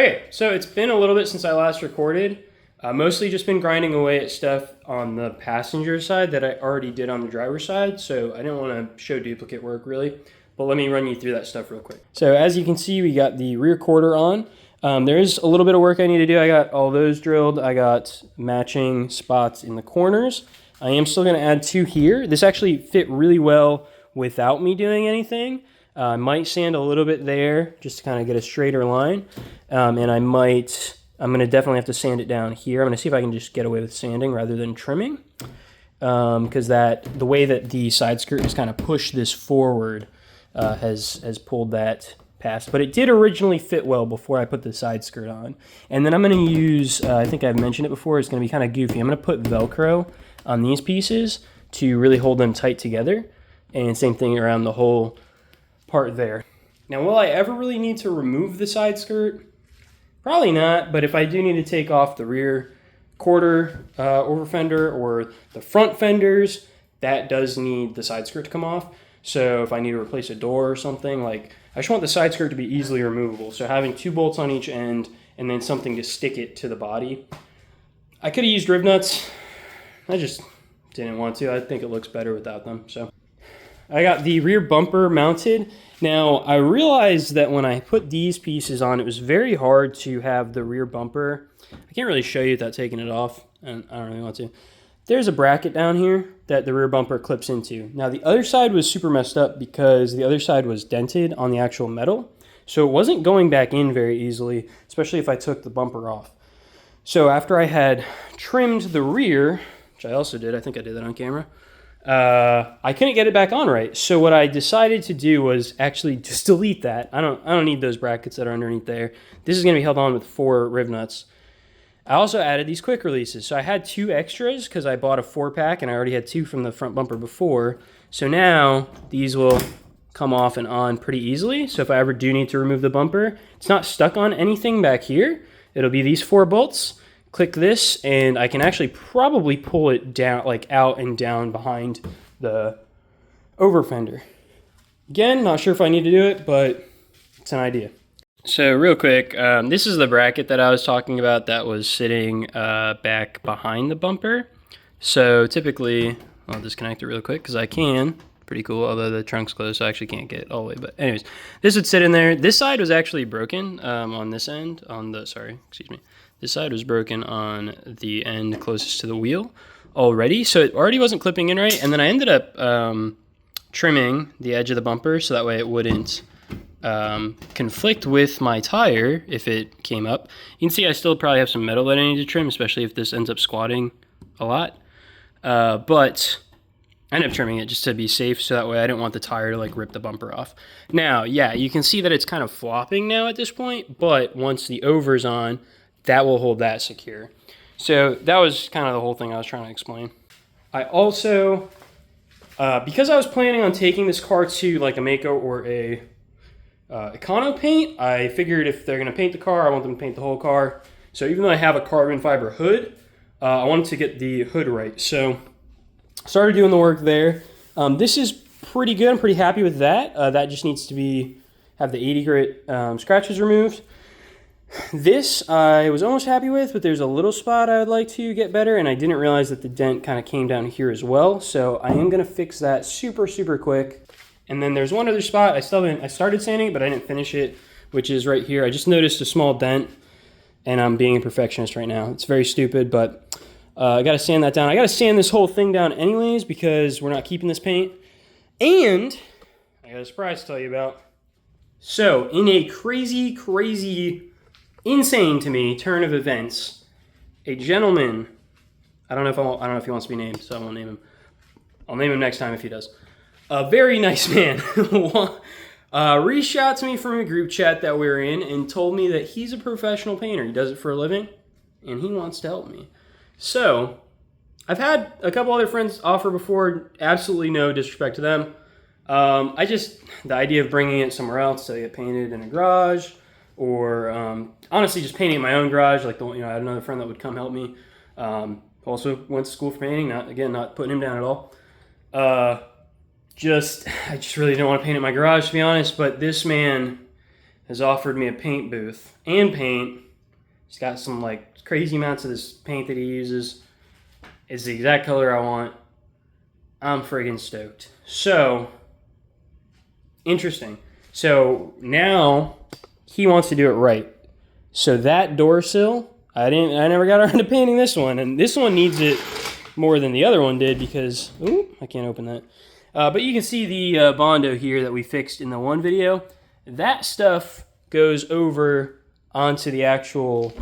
Okay, so it's been a little bit since I last recorded. Mostly just been grinding away at stuff on the passenger side that I already did on the driver's side, so I didn't want to show duplicate work really, but let me run you through that stuff real quick. So as you can see, we got the rear quarter on. There is a little bit of work I need to do. I got all those drilled. I got matching spots in the corners. I am still going to add 2 here. This actually fit really well without me doing anything. I might sand a little bit there just to kind of get a straighter line. And I'm going to definitely have to sand it down here. I'm going to see if I can just get away with sanding rather than trimming. Because the way that the side skirt has kind of pushed this forward has pulled that past. But it did originally fit well before I put the side skirt on. And then I'm going to use, I think I've mentioned it before, it's going to be kind of goofy. I'm going to put Velcro on these pieces to really hold them tight together. And same thing around the whole part there. Now, will I ever really need to remove the side skirt? Probably not, but if I do need to take off the rear quarter over fender or the front fenders, that does need the side skirt to come off. So if I need to replace a door or something, like I just want the side skirt to be easily removable. So having 2 bolts on each end and then something to stick it to the body. I could have used rib nuts. I just didn't want to. I think it looks better without them. So I got the rear bumper mounted. Now, I realized that when I put these pieces on, it was very hard to have the rear bumper. I can't really show you without taking it off, and I don't really want to. There's a bracket down here that the rear bumper clips into. Now, the other side was super messed up because the other side was dented on the actual metal, so it wasn't going back in very easily, especially if I took the bumper off. So after I had trimmed the rear, which I also did, I think I did that on camera, I couldn't get it back on right. So what I decided to do was actually just delete that. I don't need those brackets that are underneath there. This is going to be held on with 4 rib nuts. I also added these quick releases. So I had 2 extras because I bought a 4-pack and I already had 2 from the front bumper before. So now these will come off and on pretty easily. So if I ever do need to remove the bumper, it's not stuck on anything back here. It'll be these 4 bolts. Click this, and I can actually probably pull it down, like out and down behind the over fender. Again, not sure if I need to do it, but it's an idea. So real quick, this is the bracket that I was talking about that was sitting back behind the bumper. So typically, I'll disconnect it real quick because I can. Pretty cool, although the trunk's closed, so I actually can't get it all the way. But anyways, this would sit in there. This side was actually broken on this end, This side was broken on the end closest to the wheel already, so it already wasn't clipping in right. And then I ended up trimming the edge of the bumper so that way it wouldn't conflict with my tire if it came up. You can see I still probably have some metal that I need to trim, especially if this ends up squatting a lot. But I ended up trimming it just to be safe, so that way I didn't want the tire to like rip the bumper off. Now, yeah, you can see that it's kind of flopping now at this point, but once the over's on, that will hold that secure. So that was kind of the whole thing I was trying to explain. I also, because I was planning on taking this car to like a Mako or a Econo paint, I figured if they're gonna paint the car, I want them to paint the whole car. So even though I have a carbon fiber hood, I wanted to get the hood right. So started doing the work there. This is pretty good. I'm pretty happy with that. That just needs to have the 80 grit scratches removed. This I was almost happy with, but there's a little spot I would like to get better, and I didn't realize that the dent kind of came down here as well. So I am going to fix that super quick. And then there's one other spot I started sanding it, but I didn't finish it, which is right here. I just noticed a small dent, and I'm being a perfectionist right now. It's very stupid, but I got to sand that down. I got to sand this whole thing down anyways because we're not keeping this paint. And I got a surprise to tell you about. So in a crazy, insane to me turn of events, a gentleman, I don't know if he wants to be named, so I won't name him. I'll name him next time if he does. A very nice man reached out to me from a group chat that we're in and told me that he's a professional painter. He does it for a living, and he wants to help me. So I've had a couple other friends offer before, absolutely no disrespect to them. The idea of bringing it somewhere else to get painted in a garage, or honestly just painting in my own garage, like I had another friend that would come help me. Also went to school for painting, not putting him down at all. I just really didn't want to paint in my garage, to be honest, but this man has offered me a paint booth and paint. He's got some like crazy amounts of this paint that he uses. It's the exact color I want. I'm friggin' stoked. So, interesting. So now he wants to do it right. So that door sill, I never got around to painting this one, and this one needs it more than the other one did because, ooh, I can't open that. But you can see the Bondo here that we fixed in the one video. That stuff goes over onto the actual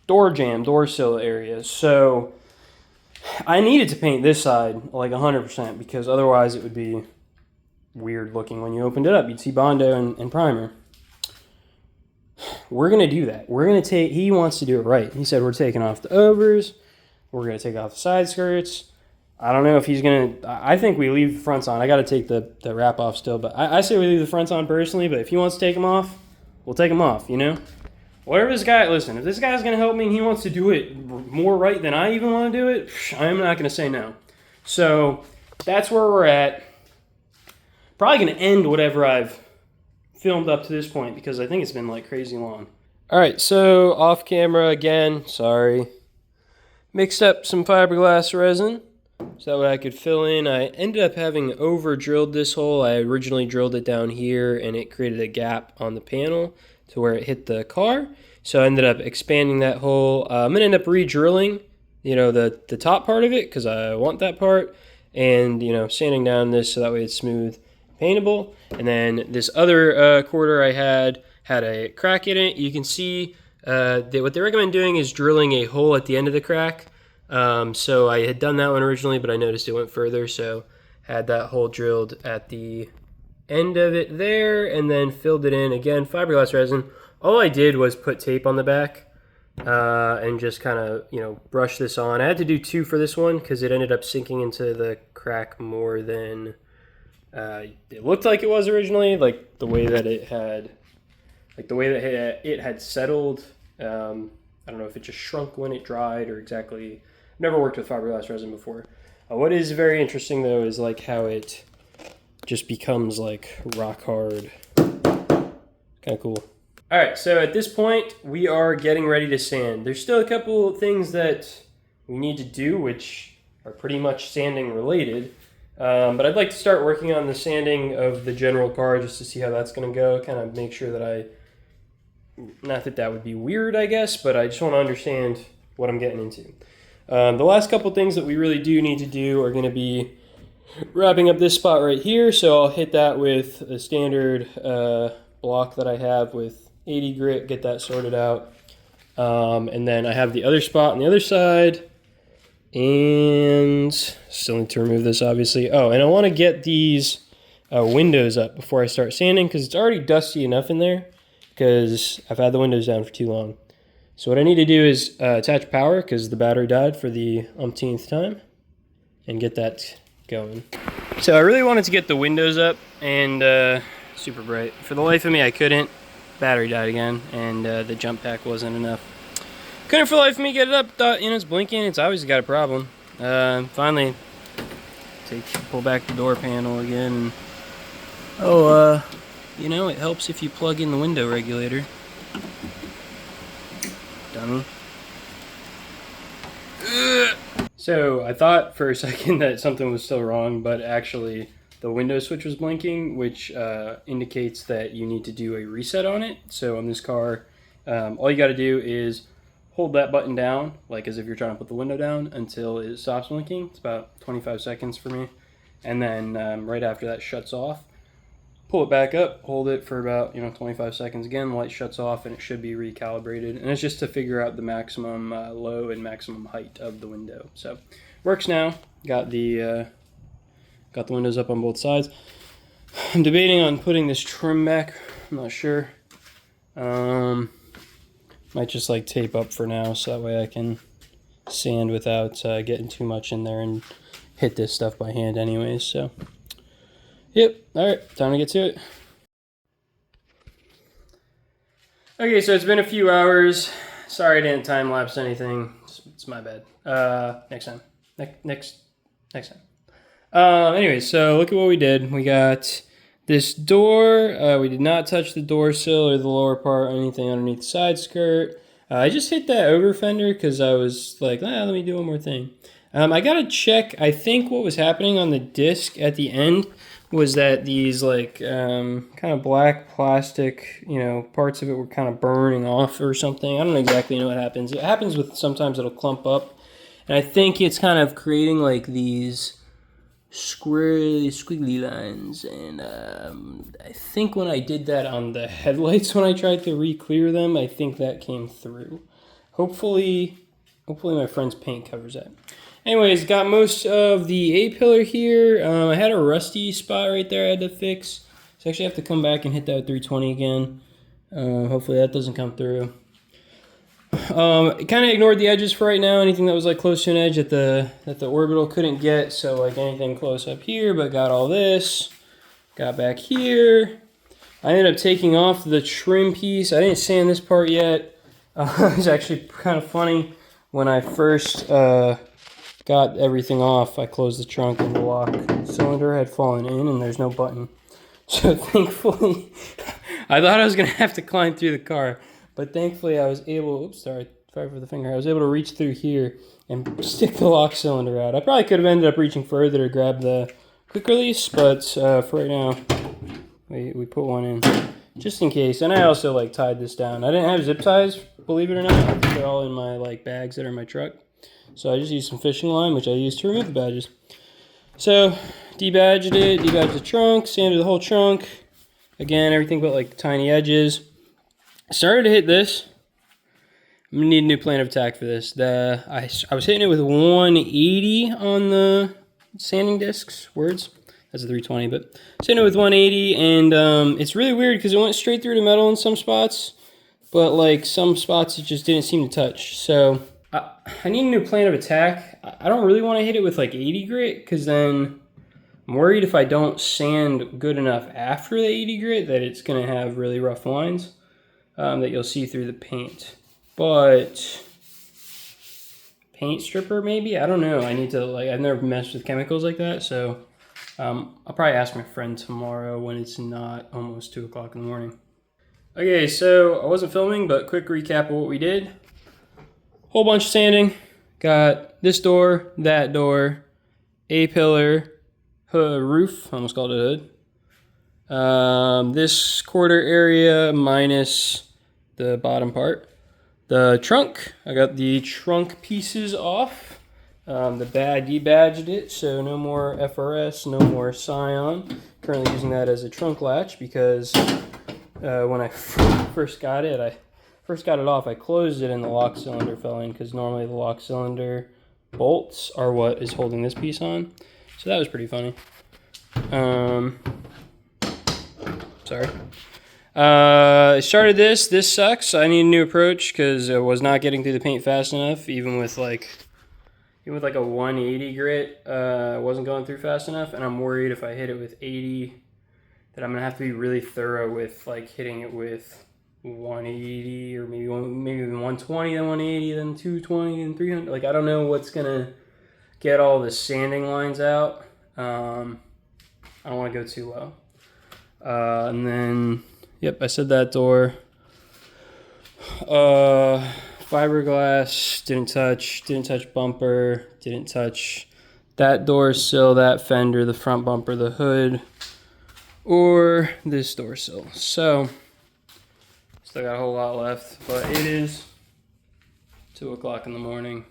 door sill area. So I needed to paint this side like 100% because otherwise it would be weird looking when you opened it up. You'd see Bondo and primer. We're going to do that. He wants to do it right. He said we're taking off the overs. We're going to take off the side skirts. I don't know if he's going to... I think we leave the fronts on. I got to take the wrap off still, but I say we leave the fronts on personally, but if he wants to take them off, we'll take them off, you know? Whatever this guy... Listen, if this guy's going to help me and he wants to do it more right than I even want to do it, I'm not going to say no. So, that's where we're at. Probably going to end whatever I've filmed up to this point because I think it's been like crazy long. Alright, so off camera again, sorry. Mixed up some fiberglass resin so that way I could fill in. I ended up having over drilled this hole. I originally drilled it down here and it created a gap on the panel to where it hit the car. So I ended up expanding that hole. I'm going to end up re-drilling, you know, the top part of it because I want that part, and, you know, sanding down this so that way it's smooth, paintable. And then this other quarter I had a crack in it. You can see that what they recommend doing is drilling a hole at the end of the crack. So I had done that one originally, but I noticed it went further, so had that hole drilled at the end of it there, and then filled it in. Again, fiberglass resin. All I did was put tape on the back and just kind of, you know, brush this on. I had to do 2 for this one because it ended up sinking into the crack more than it looked like it was originally, like the way that it had, it had settled. I don't know if it just shrunk when it dried or exactly. I've never worked with fiberglass resin before. What is very interesting though is like how it just becomes like rock hard. Kind of cool. All right, so at this point we are getting ready to sand. There's still a couple things that we need to do, which are pretty much sanding related. But I'd like to start working on the sanding of the general car just to see how that's going to go. Kind of make sure that not that that would be weird, I guess, but I just want to understand what I'm getting into. The last couple things that we really do need to do are going to be wrapping up this spot right here. So I'll hit that with a standard block that I have with 80 grit, get that sorted out. And then I have the other spot on the other side. And still need to remove this, obviously. Oh, and I want to get these windows up before I start sanding because it's already dusty enough in there because I've had the windows down for too long. So what I need to do is attach power because the battery died for the umpteenth time and get that going. So I really wanted to get the windows up and super bright. For the life of me, I couldn't. Battery died again and the jump pack wasn't enough. Couldn't for the life of me get it up. Thought, you know, it's blinking. It's obviously got a problem. Finally, pull back the door panel again. You know, it helps if you plug in the window regulator. Dummy. So I thought for a second that something was still wrong, but actually the window switch was blinking, which indicates that you need to do a reset on it. So on this car, all you got to do is hold that button down, like as if you're trying to put the window down, until it stops blinking. It's about 25 seconds for me. And then right after that shuts off, pull it back up, hold it for about 25 seconds again, the light shuts off and it should be recalibrated. And it's just to figure out the maximum low and maximum height of the window. So works now. Got the windows up on both sides. I'm debating on putting this trim back. I'm not sure. Might just like tape up for now so that way I can sand without getting too much in there and hit this stuff by hand anyways. So yep, all right, time to get to it. Okay, so it's been a few hours. Sorry I didn't time lapse anything. It's my bad. Next time. Next time. Anyway, so look at what we did. We got This door, we did not touch the door sill or the lower part or anything underneath the side skirt. I just hit that over fender because I was like, let me do one more thing. I got to check, I think what was happening on the disc at the end was that these like kind of black plastic, parts of it were kind of burning off or something. I don't exactly know what happens. It happens with, sometimes it'll clump up. And I think it's kind of creating like these squiggly lines, and I think when I did that on the headlights when I tried to re-clear them, I think that came through. Hopefully my friend's paint covers that. Anyways, got most of the A-pillar here. I had a rusty spot right there I had to fix, so I actually have to come back and hit that 320 again. Hopefully that doesn't come through. Kind of ignored the edges for right now. Anything that was like close to an edge that the orbital couldn't get. So like anything close up here, but got all this. Got back here. I ended up taking off the trim piece. I didn't sand this part yet. It was actually kind of funny. When I first got everything off, I closed the trunk and the lock cylinder had fallen in and there's no button. So thankfully, I thought I was going to have to climb through the car. But thankfully I was able, oops, sorry for the finger. I was able to reach through here and stick the lock cylinder out. I probably could have ended up reaching further to grab the quick release, but for right now, we put one in just in case. And I also like tied this down. I didn't have zip ties, believe it or not. I think they're all in my like bags that are in my truck. So I just used some fishing line, which I used to remove the badges. So debadged it, debadged the trunk, sanded the whole trunk. Again, everything but like tiny edges. I started to hit this. I'm gonna need a new plan of attack for this. I was hitting it with 180 on the sanding discs. Words. That's a 320, but I was hitting it with 180, and it's really weird because it went straight through the metal in some spots, but like some spots it just didn't seem to touch. So I need a new plan of attack. I don't really want to hit it with like 80 grit because then I'm worried if I don't sand good enough after the 80 grit that it's gonna have really rough lines. That you'll see through the paint. But paint stripper maybe? I don't know. I need to I've never messed with chemicals like that, so I'll probably ask my friend tomorrow when it's not almost 2 o'clock in the morning. Okay, so I wasn't filming, but quick recap of what we did. Whole bunch of sanding. Got this door, that door, A-pillar, roof, almost called it a hood. This quarter area minus the bottom part. The trunk, I got the trunk pieces off. The bad debadged it, so no more FRS, no more Scion. Currently using that as a trunk latch because when I first got it off, I closed it and the lock cylinder fell in because normally the lock cylinder bolts are what is holding this piece on. So that was pretty funny. Sorry. I started this. This sucks. I need a new approach because I was not getting through the paint fast enough. Even with like a 180 grit, I wasn't going through fast enough. And I'm worried if I hit it with 80, that I'm gonna have to be really thorough with like hitting it with 180 or maybe even 120, then 180, then 220, and 300. Like I don't know what's gonna get all the sanding lines out. I don't want to go too low. And then. Yep, I said that door. Fiberglass, didn't touch bumper, didn't touch that door sill, that fender, the front bumper, the hood, or this door sill. So, still got a whole lot left, but it is 2 o'clock in the morning.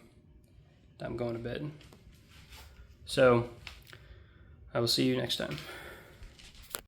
I'm going to bed. So, I will see you next time.